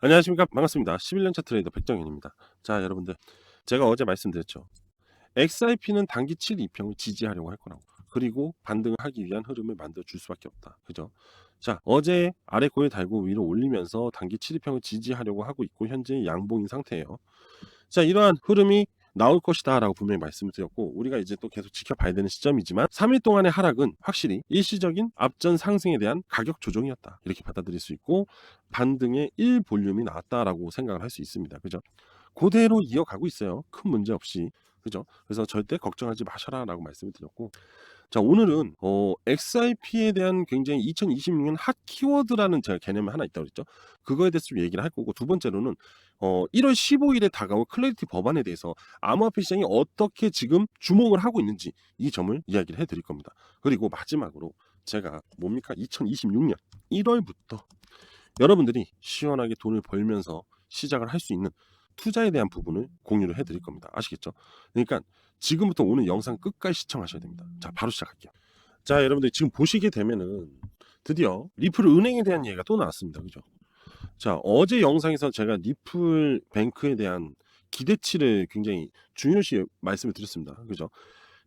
안녕하십니까. 반갑습니다. 11년차 트레이더 백정현입니다. 자, 여러분들. 제가 어제 말씀드렸죠. XRP는 단기 7-2평을 지지하려고 할 거라고. 그리고 반등을 하기 위한 흐름을 만들어 줄 수밖에 없다. 그죠? 자, 어제 아래 고에 달고 위로 올리면서 단기 7-2평을 지지하려고 하고 있고 현재 양봉인 상태예요. 자, 이러한 흐름이 나올 것이다라고 분명히 말씀을 드렸고 우리가 이제 또 계속 지켜봐야 되는 시점이지만 3일 동안의 하락은 확실히 일시적인 앞전 상승에 대한 가격 조정이었다. 이렇게 받아들일 수 있고 반등의 1볼륨이 나왔다라고 생각을 할 수 있습니다. 그죠? 그대로 이어가고 있어요. 큰 문제 없이. 그죠? 그래서 절대 걱정하지 마셔라라고 말씀을 드렸고 자, 오늘은 XRP에 대한 굉장히 2026년 핫 키워드라는 제가 개념이 하나 있다고 그랬죠. 그거에 대해서 좀 얘기를 할 거고 두 번째로는 1월 15일에 다가올 클래리티 법안에 대해서 암호화폐 시장이 어떻게 지금 주목을 하고 있는지 이 점을 이야기를 해드릴 겁니다. 그리고 마지막으로 제가 뭡니까 2026년 1월부터 여러분들이 시원하게 돈을 벌면서 시작을 할 수 있는 투자에 대한 부분을 공유를 해드릴 겁니다. 아시겠죠? 그러니까 지금부터 오늘 영상 끝까지 시청하셔야 됩니다. 자, 바로 시작할게요. 자, 여러분들 지금 보시게 되면은 드디어 리플 은행에 대한 얘기가 또 나왔습니다. 그죠? 자, 어제 영상에서 제가 리플 뱅크에 대한 기대치를 굉장히 중요시 말씀을 드렸습니다. 그죠?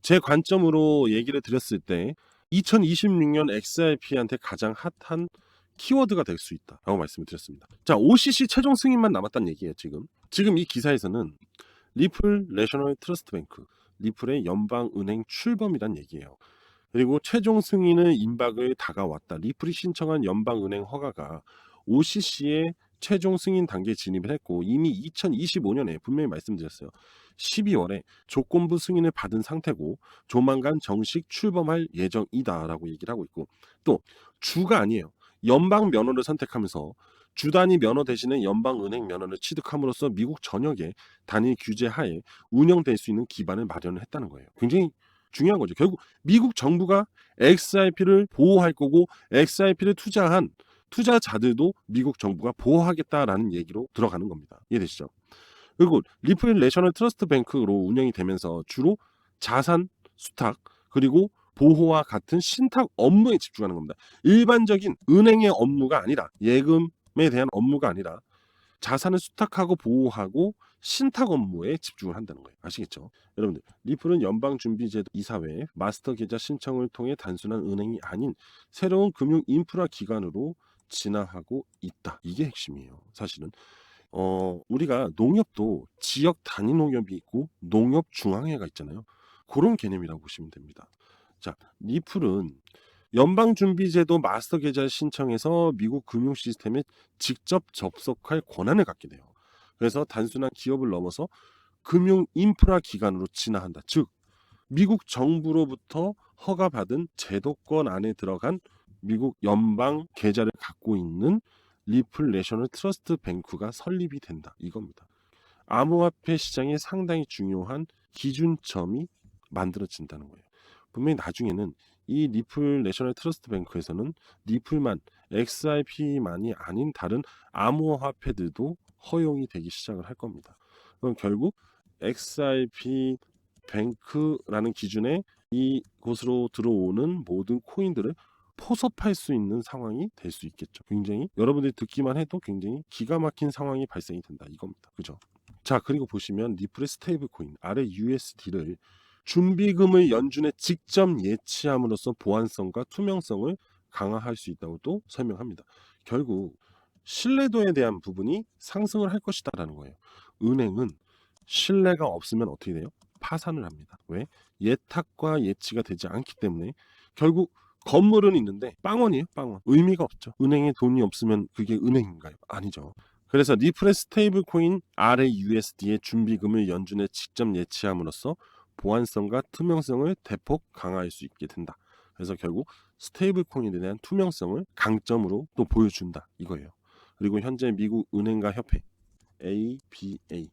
제 관점으로 얘기를 드렸을 때 2026년 XRP한테 가장 핫한 키워드가 될 수 있다라고 말씀을 드렸습니다. 자, OCC 최종 승인만 남았다는 얘기예요. 지금 이 기사에서는 리플 내셔널 트러스트 뱅크, 리플의 연방은행 출범이란 얘기예요. 그리고 최종 승인의 임박을 다가왔다. 리플이 신청한 연방은행 허가가 OCC의 최종 승인 단계에 진입을 했고 이미 2025년에 분명히 말씀드렸어요. 12월에 조건부 승인을 받은 상태고 조만간 정식 출범할 예정이다라고 얘기를 하고 있고 또 주가 아니에요. 연방 면허를 선택하면서 주 단위 면허 대신에 연방은행 면허를 취득함으로써 미국 전역에 단일 규제 하에 운영될 수 있는 기반을 마련을 했다는 거예요. 굉장히 중요한 거죠. 결국 미국 정부가 XRP를 보호할 거고 XRP를 투자한 투자자들도 미국 정부가 보호하겠다라는 얘기로 들어가는 겁니다. 이해되시죠? 그리고 리플 내셔널 트러스트 뱅크로 운영이 되면서 주로 자산 수탁 그리고 보호와 같은 신탁 업무에 집중하는 겁니다. 일반적인 은행의 업무가 아니라 예금에 대한 업무가 아니라 자산을 수탁하고 보호하고 신탁 업무에 집중을 한다는 거예요. 아시겠죠? 여러분들 리플은 연방준비제도 이사회에 마스터 계좌 신청을 통해 단순한 은행이 아닌 새로운 금융 인프라 기관으로 진화하고 있다. 이게 핵심이에요. 사실은 우리가 농협도 지역 단위 농협이 있고 농협 중앙회가 있잖아요. 그런 개념이라고 보시면 됩니다. 자, 리플은 연방준비제도 마스터 계좌 신청해서 미국 금융 시스템에 직접 접속할 권한을 갖게 돼요. 그래서 단순한 기업을 넘어서 금융 인프라 기관으로 진화한다. 즉 미국 정부로부터 허가받은 제도권 안에 들어간 미국 연방 계좌를 갖고 있는 리플 내셔널 트러스트 뱅크가 설립이 된다. 이겁니다. 암호화폐 시장에 상당히 중요한 기준점이 만들어진다는 거예요. 분명히 나중에는 이 리플 내셔널 트러스트 뱅크에서는 리플만 XRP만이 아닌 다른 암호화폐들도 허용이 되기 시작을 할 겁니다. 그럼 결국 XRP 뱅크라는 기준에 이곳으로 들어오는 모든 코인들을 포섭할 수 있는 상황이 될 수 있겠죠. 굉장히 여러분들이 듣기만 해도 굉장히 기가 막힌 상황이 발생이 된다 이겁니다. 그죠? 자, 그리고 보시면 리플의 스테이블 코인 아래 USD를 준비금을 연준에 직접 예치함으로써 보안성과 투명성을 강화할 수 있다고 또 설명합니다. 결국 신뢰도에 대한 부분이 상승을 할 것이다라는 거예요. 은행은 신뢰가 없으면 어떻게 돼요? 파산을 합니다. 왜? 예탁과 예치가 되지 않기 때문에 결국 건물은 있는데 빵원이에요. 빵원. 의미가 없죠. 은행에 돈이 없으면 그게 은행인가요? 아니죠. 그래서 리플의 스테이블 코인 RAUSD의 준비금을 연준에 직접 예치함으로써 보안성과 투명성을 대폭 강화할 수 있게 된다. 그래서 결국 스테이블 코인에 대한 투명성을 강점으로 또 보여준다 이거예요. 그리고 현재 미국 은행가 협회 ABA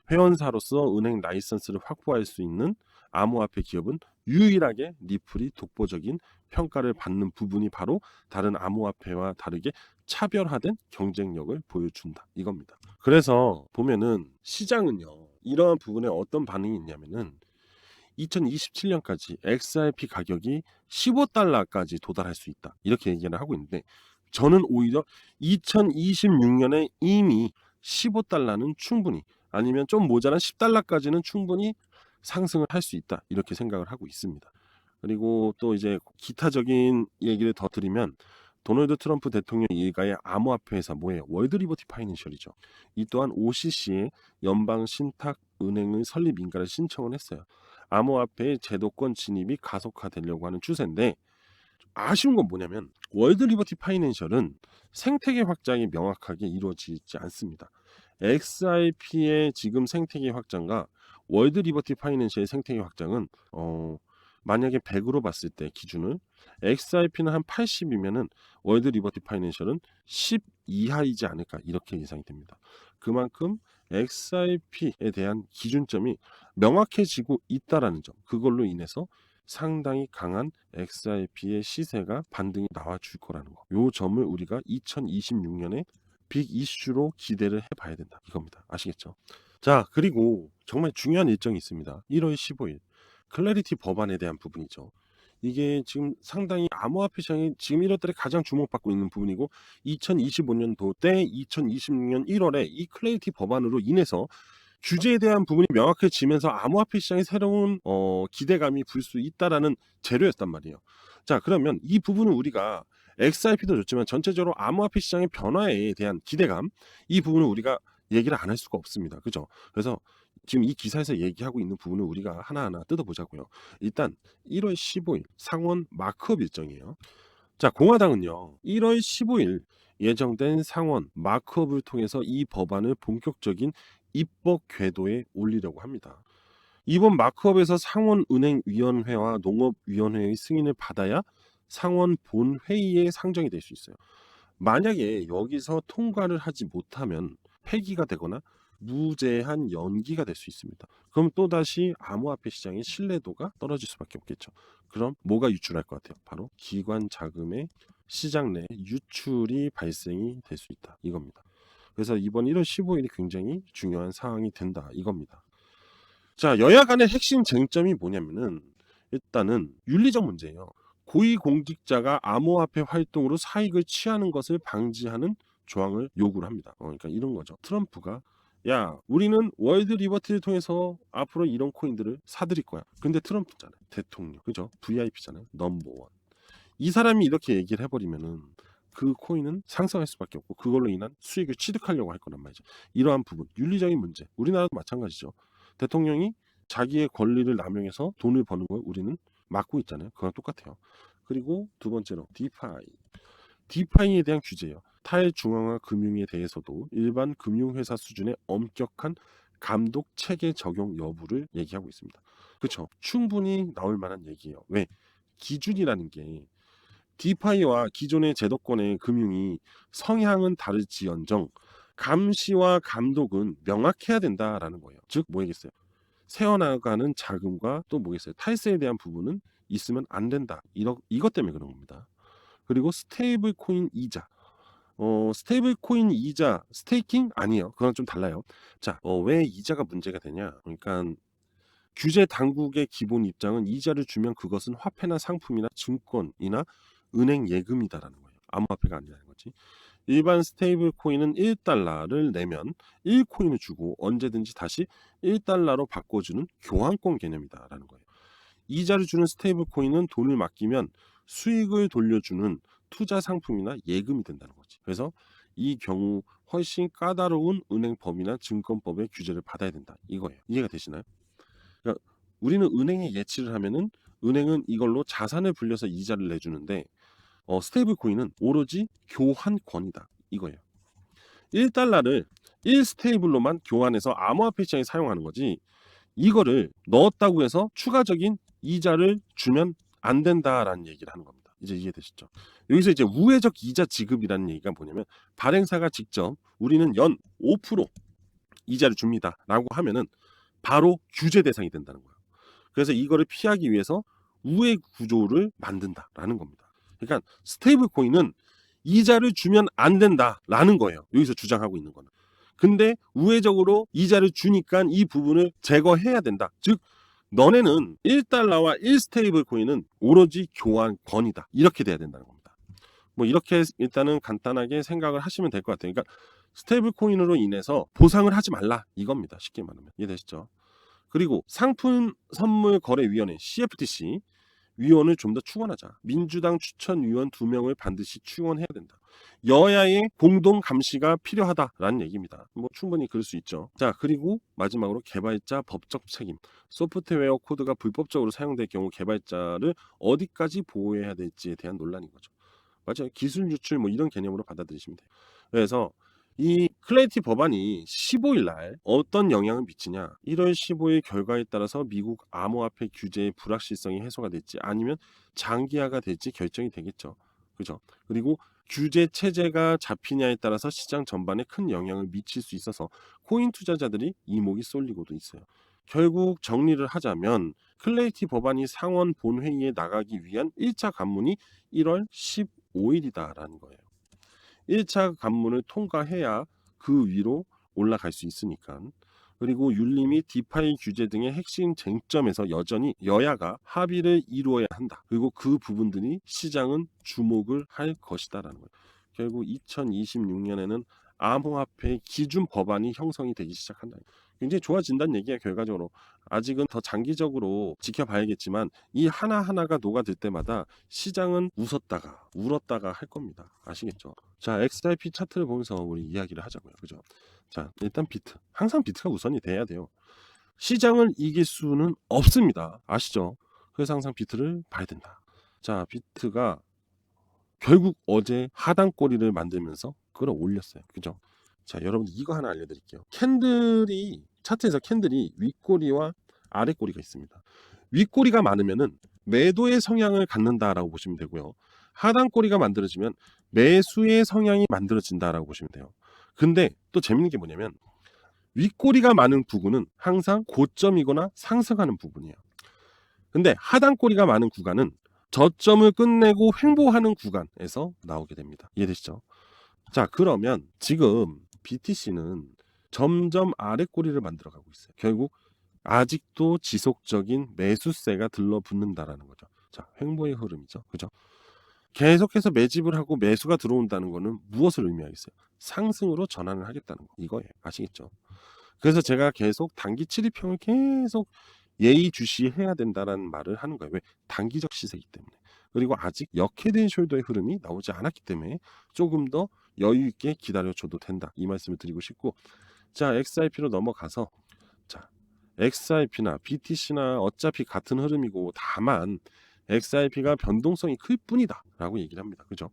회원사로서 은행 라이선스를 확보할 수 있는 암호화폐 기업은 유일하게 리플이 독보적인 평가를 받는 부분이 바로 다른 암호화폐와 다르게 차별화된 경쟁력을 보여준다 이겁니다. 그래서 보면은 시장은요 이러한 부분에 어떤 반응이 있냐면은 2027년까지 XRP 가격이 $15까지 도달할 수 있다 이렇게 얘기를 하고 있는데 저는 오히려 2026년에 이미 15달러는 충분히, 아니면 좀 모자란 10달러까지는 충분히 상승을 할 수 있다, 이렇게 생각을 하고 있습니다. 그리고 또 이제 기타적인 얘기를 더 드리면, 도널드 트럼프 대통령 일가의 암호화폐 회사 뭐예요? 월드 리버티 파이낸셜이죠. 이 또한 OCC에 연방 신탁 은행의 설립 인가를 신청을 했어요. 암호화폐의 제도권 진입이 가속화되려고 하는 추세인데, 아쉬운 건 뭐냐면 월드 리버티 파이낸셜은 생태계 확장이 명확하게 이루어지지 않습니다. XRP의 지금 생태계 확장과 월드 리버티 파이낸셜의 생태계 확장은 만약에 100으로 봤을 때 기준을, XRP는 한 80이면은 월드 리버티 파이낸셜은 10 이하이지 않을까, 이렇게 예상이 됩니다. 그만큼 XRP에 대한 기준점이 명확해지고 있다라는 점, 그걸로 인해서 상당히 강한 XRP의 시세가 반등이 나와줄 거라는 거, 요 점을 우리가 2026년에 빅 이슈로 기대를 해봐야 된다, 이겁니다. 아시겠죠? 자, 그리고 정말 중요한 일정이 있습니다. 1월 15일 클래리티 법안에 대한 부분이죠. 이게 지금 상당히 암호화폐 시장이 지금 1월달에 가장 주목받고 있는 부분이고, 2025년도 때 2026년 1월에 이 클래리티 법안으로 인해서 규제에 대한 부분이 명확해지면서 암호화폐 시장의 새로운 기대감이 불 수 있다라는 재료였단 말이에요. 자, 그러면 이 부분은 우리가 XRP도 좋지만 전체적으로 암호화폐 시장의 변화에 대한 기대감, 이 부분은 우리가 얘기를 안 할 수가 없습니다. 그죠? 그래서 지금 이 기사에서 얘기하고 있는 부분을 우리가 하나하나 뜯어보자고요. 일단 1월 15일 상원 마크업 일정이에요. 자, 공화당은요 1월 15일 예정된 상원 마크업을 통해서 이 법안을 본격적인 입법 궤도에 올리려고 합니다. 이번 마크업에서 상원은행위원회와 농업위원회의 승인을 받아야 상원 본회의에 상정이 될 수 있어요. 만약에 여기서 통과를 하지 못하면 폐기가 되거나 무제한 연기가 될 수 있습니다. 그럼 또다시 암호화폐 시장의 신뢰도가 떨어질 수밖에 없겠죠. 그럼 뭐가 유출할 것 같아요? 바로 기관 자금의 시장 내 유출이 발생이 될 수 있다, 이겁니다. 그래서 이번 1월 15일이 굉장히 중요한 사항이 된다, 이겁니다. 자, 여야 간의 핵심 쟁점이 뭐냐면은 일단은 윤리적 문제예요. 고위공직자가 암호화폐 활동으로 사익을 취하는 것을 방지하는 조항을 요구를 합니다. 그러니까 이런 거죠. 트럼프가 야, 우리는 월드 리버티를 통해서 앞으로 이런 코인들을 사들일 거야. 근데 트럼프잖아요. 대통령. 그죠? VIP잖아요. 넘버원. 이 사람이 이렇게 얘기를 해버리면은 그 코인은 상승할 수밖에 없고, 그걸로 인한 수익을 취득하려고 할 거란 말이죠. 이러한 부분, 윤리적인 문제. 우리나라도 마찬가지죠. 대통령이 자기의 권리를 남용해서 돈을 버는 걸 우리는 막고 있잖아요. 그거랑 똑같아요. 그리고 두 번째로 디파이. 디파이에 대한 규제예요. 탈중앙화 금융에 대해서도 일반 금융회사 수준의 엄격한 감독 체계 적용 여부를 얘기하고 있습니다. 그렇죠. 충분히 나올 만한 얘기예요. 왜? 기준이라는 게 디파이와 기존의 제도권의 금융이 성향은 다를지언정 감시와 감독은 명확해야 된다라는 거예요. 즉 뭐겠어요? 새어나가는 자금과 또 뭐겠어요? 탈세에 대한 부분은 있으면 안 된다. 이것 때문에 그런 겁니다. 그리고 스테이블 코인 이자. 스테이블 코인 이자 스테이킹 아니에요. 그건 좀 달라요. 자, 왜 이자가 문제가 되냐? 그러니까 규제 당국의 기본 입장은 이자를 주면 그것은 화폐나 상품이나 증권이나 은행 예금이다라는 거예요. 암호화폐가 아니라는 거지. 일반 스테이블 코인은 1달러를 내면 1코인을 주고 언제든지 다시 1달러로 바꿔주는 교환권 개념이다라는 거예요. 이자를 주는 스테이블 코인은 돈을 맡기면 수익을 돌려주는 투자 상품이나 예금이 된다는 거지. 그래서 이 경우 훨씬 까다로운 은행법이나 증권법의 규제를 받아야 된다, 이거예요. 이해가 되시나요? 그러니까 우리는 은행에 예치를 하면은 은행은 이걸로 자산을 불려서 이자를 내주는데, 스테이블 코인은 오로지 교환권이다, 이거예요. 1달러를 1스테이블로만 교환해서 암호화폐 시장에 사용하는 거지, 이거를 넣었다고 해서 추가적인 이자를 주면 안 된다라는 얘기를 하는 겁니다. 이제 이해되시죠? 여기서 이제 우회적 이자 지급이라는 얘기가 뭐냐면, 발행사가 직접 우리는 연 5% 이자를 줍니다 라고 하면은 바로 규제 대상이 된다는 거예요. 그래서 이거를 피하기 위해서 우회 구조를 만든다라는 겁니다. 그러니까 스테이블 코인은 이자를 주면 안 된다라는 거예요. 여기서 주장하고 있는 거는. 근데 우회적으로 이자를 주니까 이 부분을 제거해야 된다. 즉 너네는 1달러와 1스테이블 코인은 오로지 교환권이다, 이렇게 돼야 된다는 겁니다. 뭐 이렇게 일단은 간단하게 생각을 하시면 될 것 같아요. 그러니까 스테이블 코인으로 인해서 보상을 하지 말라 이겁니다. 쉽게 말하면. 이해되시죠? 그리고 상품 선물 거래위원회 CFTC 위원을 좀 더 충원하자. 민주당 추천 위원 2명을 반드시 충원해야 된다. 여야의 공동 감시가 필요하다라는 얘기입니다. 뭐 충분히 그럴 수 있죠. 자, 그리고 마지막으로 개발자 법적 책임. 소프트웨어 코드가 불법적으로 사용될 경우 개발자를 어디까지 보호해야 될지에 대한 논란인 거죠. 맞아요. 기술 유출 뭐 이런 개념으로 받아들이시면 돼요. 그래서 이 클래리티 법안이 15일 날 어떤 영향을 미치냐. 1월 15일 결과에 따라서 미국 암호화폐 규제의 불확실성이 해소가 될지 아니면 장기화가 될지 결정이 되겠죠. 그죠? 그리고 규제 체제가 잡히냐에 따라서 시장 전반에 큰 영향을 미칠 수 있어서 코인 투자자들이 이목이 쏠리고도 있어요. 결국 정리를 하자면 클래리티 법안이 상원 본회의에 나가기 위한 1차 관문이 1월 15일이다라는 거예요. 1차 관문을 통과해야 그 위로 올라갈 수 있으니까. 그리고 윤리 및 디파이 규제 등의 핵심 쟁점에서 여전히 여야가 합의를 이루어야 한다. 그리고 그 부분들이 시장은 주목을 할 것이다라는 거예요. 결국 2026년에는 암호화폐 기준 법안이 형성이 되기 시작한다. 굉장히 좋아진다는 얘기야 결과적으로. 아직은 더 장기적으로 지켜봐야겠지만 이 하나하나가 녹아들 때마다 시장은 웃었다가 울었다가 할 겁니다. 아시겠죠? 자, XRP 차트를 보면서 우리 이야기를 하자고요. 그죠? 자, 일단 비트. 항상 비트가 우선이 돼야 돼요. 시장을 이길 수는 없습니다. 아시죠? 그래서 항상 비트를 봐야 된다. 자, 비트가 결국 어제 하단꼬리를 만들면서 끌어올렸어요. 그죠? 자, 여러분들 이거 하나 알려드릴게요. 차트에서 캔들이 윗꼬리와 아랫꼬리가 있습니다. 윗꼬리가 많으면은 매도의 성향을 갖는다라고 보시면 되고요. 하단꼬리가 만들어지면 매수의 성향이 만들어진다라고 보시면 돼요. 근데 또 재밌는 게 뭐냐면 윗꼬리가 많은 부분은 항상 고점이거나 상승하는 부분이에요. 근데 하단꼬리가 많은 구간은 저점을 끝내고 횡보하는 구간에서 나오게 됩니다. 이해되시죠? 자, 그러면 지금 BTC는 점점 아랫꼬리를 만들어가고 있어요. 결국 아직도 지속적인 매수세가 들러붙는다라는 거죠. 자, 횡보의 흐름이죠. 그죠? 계속해서 매집을 하고 매수가 들어온다는 거는 무엇을 의미하겠어요? 상승으로 전환을 하겠다는 거. 이거예요. 아시겠죠? 그래서 제가 계속 단기 7일평을 계속 예의주시해야 된다라는 말을 하는 거예요. 왜? 단기적 시세이기 때문에. 그리고 아직 역헤드앤 숄더의 흐름이 나오지 않았기 때문에 조금 더 여유 있게 기다려줘도 된다. 이 말씀을 드리고 싶고, 자, XRP로 넘어가서, 자, XRP나 BTC나 어차피 같은 흐름이고 다만 XRP가 변동성이 클 뿐이다라고 얘기를 합니다. 그죠?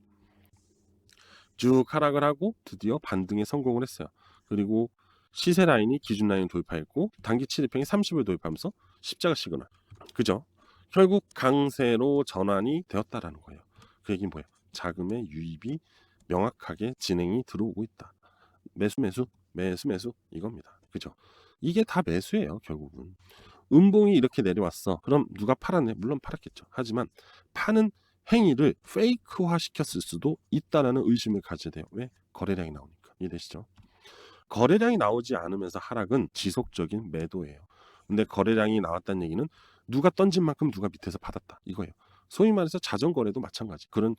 쭉 하락을 하고 드디어 반등에 성공을 했어요. 그리고 시세 라인이 기준 라인 돌파했고 단기 7일평이 30을 돌파하면서 십자가 시그널. 그죠? 결국 강세로 전환이 되었다라는 거예요. 그 얘기는 뭐예요? 자금의 유입이 명확하게 진행이 들어오고 있다. 매수 이겁니다. 그죠? 이게 다 매수예요. 결국은. 음봉이 이렇게 내려왔어. 그럼 누가 팔았네? 물론 팔았겠죠. 하지만 파는 행위를 페이크화 시켰을 수도 있다라는 의심을 가져야 돼요. 왜? 거래량이 나오니까. 이해되시죠? 거래량이 나오지 않으면서 하락은 지속적인 매도예요. 근데 거래량이 나왔다는 얘기는 누가 던진 만큼 누가 밑에서 받았다. 이거예요. 소위 말해서 자전거래도 마찬가지. 그런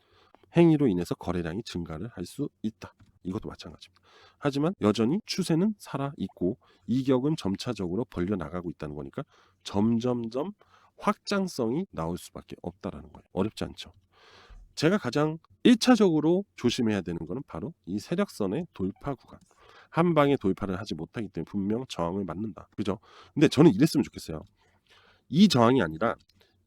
행위로 인해서 거래량이 증가를 할 수 있다. 이것도 마찬가지입니다. 하지만 여전히 추세는 살아있고 이격은 점차적으로 벌려나가고 있다는 거니까 점점점 확장성이 나올 수밖에 없다라는 거예요. 어렵지 않죠. 제가 가장 1차적으로 조심해야 되는 것은 바로 이 세력선의 돌파 구간. 한 방에 돌파를 하지 못하기 때문에 분명 저항을 맞는다. 그죠? 근데 저는 이랬으면 좋겠어요. 이 저항이 아니라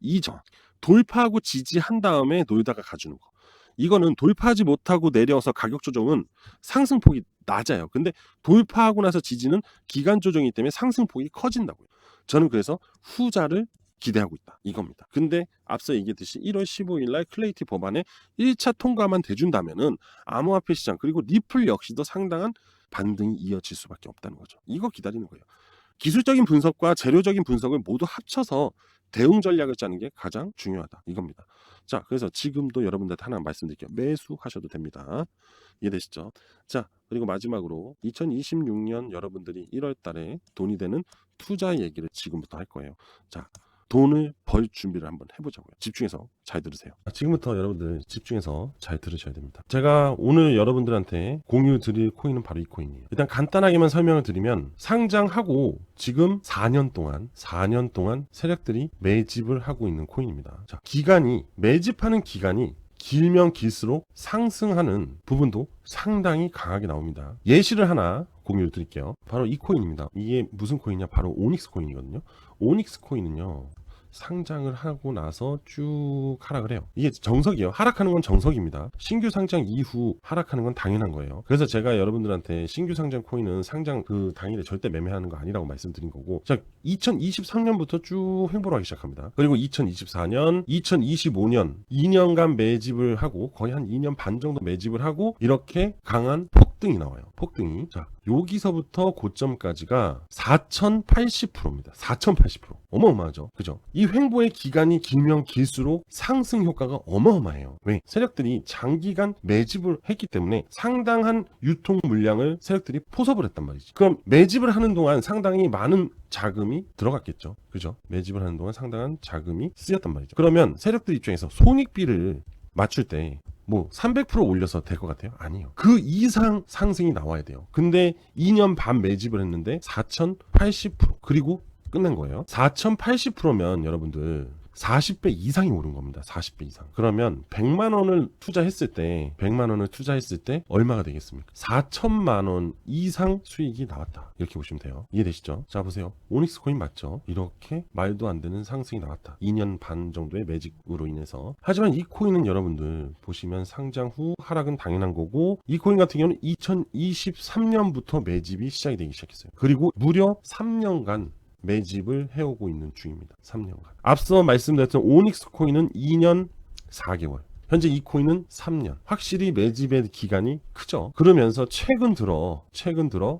이 저항. 돌파하고 지지한 다음에 놀다가 가주는 거. 이거는 돌파하지 못하고 내려서 가격 조정은 상승폭이 낮아요. 근데 돌파하고 나서 지지는 기간 조정이기 때문에 상승폭이 커진다고요. 저는 그래서 후자를 기대하고 있다. 이겁니다. 근데 앞서 얘기했듯이 1월 15일 날 클레이티 법안에 1차 통과만 돼준다면은 암호화폐 시장 그리고 리플 역시도 상당한 반등이 이어질 수밖에 없다는 거죠. 이거 기다리는 거예요. 기술적인 분석과 재료적인 분석을 모두 합쳐서 대응 전략을 짜는 게 가장 중요하다. 이겁니다. 자, 그래서 지금도 여러분들한테 하나 말씀드릴게요. 매수하셔도 됩니다. 이해되시죠? 자, 그리고 마지막으로 2026년 여러분들이 1월 달에 돈이 되는 투자 얘기를 지금부터 할 거예요. 자, 돈을 벌 준비를 한번 해보자고요. 집중해서 잘 들으세요. 지금부터 여러분들 집중해서 잘 들으셔야 됩니다. 제가 오늘 여러분들한테 공유 드릴 코인은 바로 이 코인이에요. 일단 간단하게만 설명을 드리면 상장하고 지금 4년 동안 세력들이 매집을 하고 있는 코인입니다. 자, 매집하는 기간이 길면 길수록 상승하는 부분도 상당히 강하게 나옵니다. 예시를 하나 공유를 드릴게요. 바로 이 코인입니다. 이게 무슨 코인이냐? 바로 오닉스 코인이거든요. 오닉스 코인은요, 상장을 하고 나서 쭉 하락을 해요. 이게 정석이에요. 하락하는 건 정석입니다. 신규 상장 이후 하락하는 건 당연한 거예요. 그래서 제가 여러분들한테 신규 상장 코인은 상장 그 당일에 절대 매매하는 거 아니라고 말씀드린 거고, 자, 2023년부터 쭉 횡보를 하기 시작합니다. 그리고 2024년, 2025년 2년간 매집을 하고 거의 한 2년 반 정도 매집을 하고 이렇게 강한 폭등이 나와요. 폭등이. 자, 여기서부터 고점까지가 4080%입니다. 4080%. 어마어마하죠. 그죠? 이 횡보의 기간이 길면 길수록 상승 효과가 어마어마해요. 왜? 세력들이 장기간 매집을 했기 때문에 상당한 유통 물량을 세력들이 포섭을 했단 말이지. 그럼 매집을 하는 동안 상당히 많은 자금이 들어갔겠죠. 그죠? 매집을 하는 동안 상당한 자금이 쓰였단 말이죠. 그러면 세력들 입장에서 손익비를 맞출 때 뭐 300% 올려서 될 것 같아요? 아니요. 그 이상 상승이 나와야 돼요. 근데 2년 반 매집을 했는데 4080% 그리고 끝낸 거예요. 4080%면 여러분들 40배 이상이 오른 겁니다. 40배 이상. 그러면 100만 원을 투자했을 때 얼마가 되겠습니까? 4천만 원 이상 수익이 나왔다. 이렇게 보시면 돼요. 이해되시죠? 자, 보세요. 오닉스 코인 맞죠? 이렇게 말도 안 되는 상승이 나왔다. 2년 반 정도의 매직으로 인해서. 하지만 이 코인은 여러분들 보시면 상장 후 하락은 당연한 거고, 이 코인 같은 경우는 2023년부터 매집이 시작이 되기 시작했어요. 그리고 무려 3년간 매집을 해오고 있는 중입니다. 3년간. 앞서 말씀드렸던 오닉스 코인은 2년 4개월. 현재 이 코인은 3년. 확실히 매집의 기간이 크죠. 그러면서 최근 들어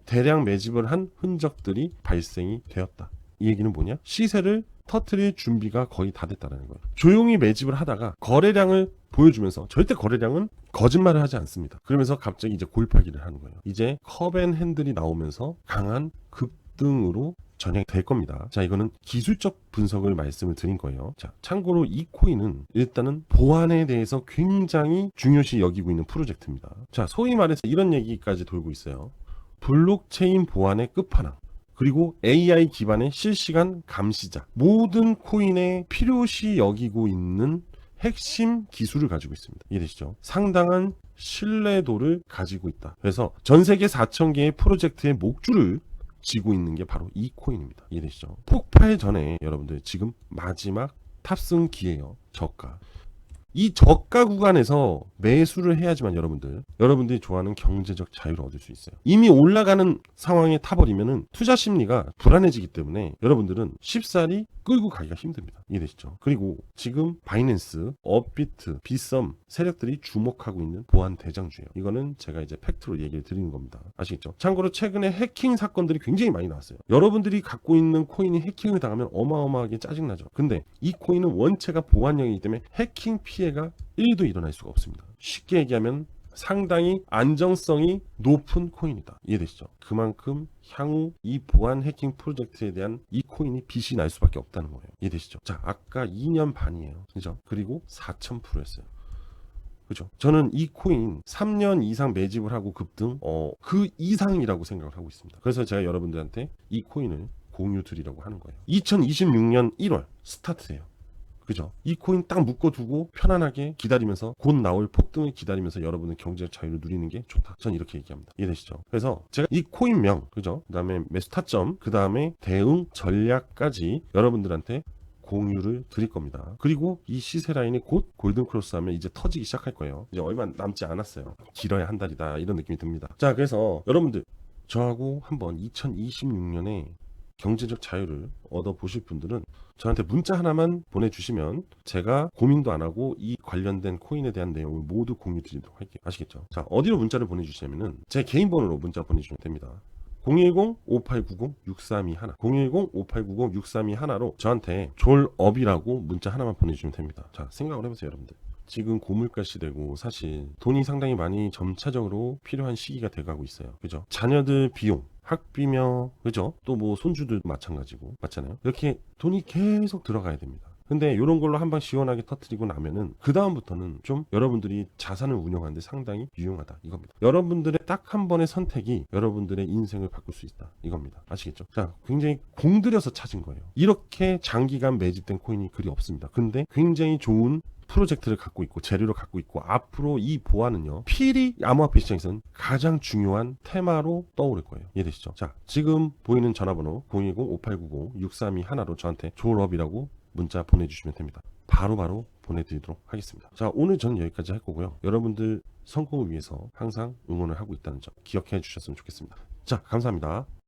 대량 매집을 한 흔적들이 발생이 되었다. 이 얘기는 뭐냐? 시세를 터트릴 준비가 거의 다 됐다는 거예요. 조용히 매집을 하다가 거래량을 보여주면서, 절대 거래량은 거짓말을 하지 않습니다. 그러면서 갑자기 이제 골파기를 하는 거예요. 이제 컵앤핸들이 나오면서 강한 급등으로 전향될 겁니다. 자, 이거는 기술적 분석을 말씀을 드린 거예요. 자, 참고로 이 코인은 일단은 보안에 대해서 굉장히 중요시 여기고 있는 프로젝트입니다. 자, 소위 말해서 이런 얘기까지 돌고 있어요. 블록체인 보안의 끝판왕, 그리고 AI 기반의 실시간 감시자, 모든 코인에 필요시 여기고 있는 핵심 기술을 가지고 있습니다. 이해되시죠? 상당한 신뢰도를 가지고 있다. 그래서 전 세계 4,000개의 프로젝트의 목줄을 지고 있는 게 바로 이 코인입니다. 이해되시죠? 폭발 전에 여러분들 지금 마지막 탑승 기회예요. 저가. 이 저가 구간에서 매수를 해야지만 여러분들이 좋아하는 경제적 자유를 얻을 수 있어요. 이미 올라가는 상황에 타버리면은 투자 심리가 불안해지기 때문에 여러분들은 쉽사리 끌고 가기가 힘듭니다. 이해되시죠? 그리고 지금 바이낸스, 업비트, 빗썸 세력들이 주목하고 있는 보안 대장주예요. 이거는 제가 이제 팩트로 얘기를 드리는 겁니다. 아시겠죠? 참고로 최근에 해킹 사건들이 굉장히 많이 나왔어요. 여러분들이 갖고 있는 코인이 해킹을 당하면 어마어마하게 짜증나죠. 근데 이 코인은 원체가 보안형이기 때문에 해킹 피해가 1도 일어날 수가 없습니다. 쉽게 얘기하면 상당히 안정성이 높은 코인이다. 이해되시죠? 그만큼 향후 이 보안 해킹 프로젝트에 대한 이 코인이 빚이 날 수밖에 없다는 거예요. 이해되시죠? 자, 아까 2년 반이에요. 그죠? 그리고 4000%였어요. 그죠? 저는 이 코인 3년 이상 매집을 하고 급등, 그 이상이라고 생각을 하고 있습니다. 그래서 제가 여러분들한테 이 코인을 공유 드리려고 하는 거예요. 2026년 1월 스타트돼요. 그죠? 이 코인 딱 묶어두고 편안하게 기다리면서 곧 나올 폭등을 기다리면서 여러분은 경제적 자유를 누리는 게 좋다. 전 이렇게 얘기합니다. 이해되시죠? 그래서 제가 이 코인명, 그죠? 그 다음에 매수 타점, 그 다음에 대응 전략까지 여러분들한테 공유를 드릴 겁니다. 그리고 이 시세 라인이 곧 골든 크로스 하면 이제 터지기 시작할 거예요. 이제 얼마 남지 않았어요. 길어야 한 달이다. 이런 느낌이 듭니다. 자, 그래서 여러분들 저하고 한번 2026년에 경제적 자유를 얻어보실 분들은 저한테 문자 하나만 보내주시면 제가 고민도 안 하고 이 관련된 코인에 대한 내용을 모두 공유 드리도록 할게요. 아시겠죠? 자, 어디로 문자를 보내주시냐면은 제 개인 번호로 문자 보내주시면 됩니다. 010-5890-6321 010-5890-6321로 저한테 졸업이라고 문자 하나만 보내주시면 됩니다. 자, 생각을 해보세요, 여러분들. 지금 고물가 시대고 사실 돈이 상당히 많이 점차적으로 필요한 시기가 돼가고 있어요. 그죠? 자녀들 비용, 학비며 그죠? 또 뭐 손주들도 마찬가지고 맞잖아요. 이렇게 돈이 계속 들어가야 됩니다. 근데 이런 걸로 한방 시원하게 터트리고 나면은 그 다음부터는 좀 여러분들이 자산을 운영하는데 상당히 유용하다 이겁니다. 여러분들의 딱 한 번의 선택이 여러분들의 인생을 바꿀 수 있다 이겁니다. 아시겠죠? 자, 굉장히 공들여서 찾은 거예요. 이렇게 장기간 매집된 코인이 그리 없습니다. 근데 굉장히 좋은 프로젝트를 갖고 있고 재료를 갖고 있고 앞으로 이 보안은요 필히 암호화폐 시장에서는 가장 중요한 테마로 떠오를 거예요. 이해되시죠? 자, 지금 보이는 전화번호 010-5890-6321로 저한테 졸업이라고 문자 보내주시면 됩니다. 바로바로 보내드리도록 하겠습니다. 자, 오늘 저는 여기까지 할 거고요. 여러분들 성공을 위해서 항상 응원을 하고 있다는 점 기억해 주셨으면 좋겠습니다. 자, 감사합니다.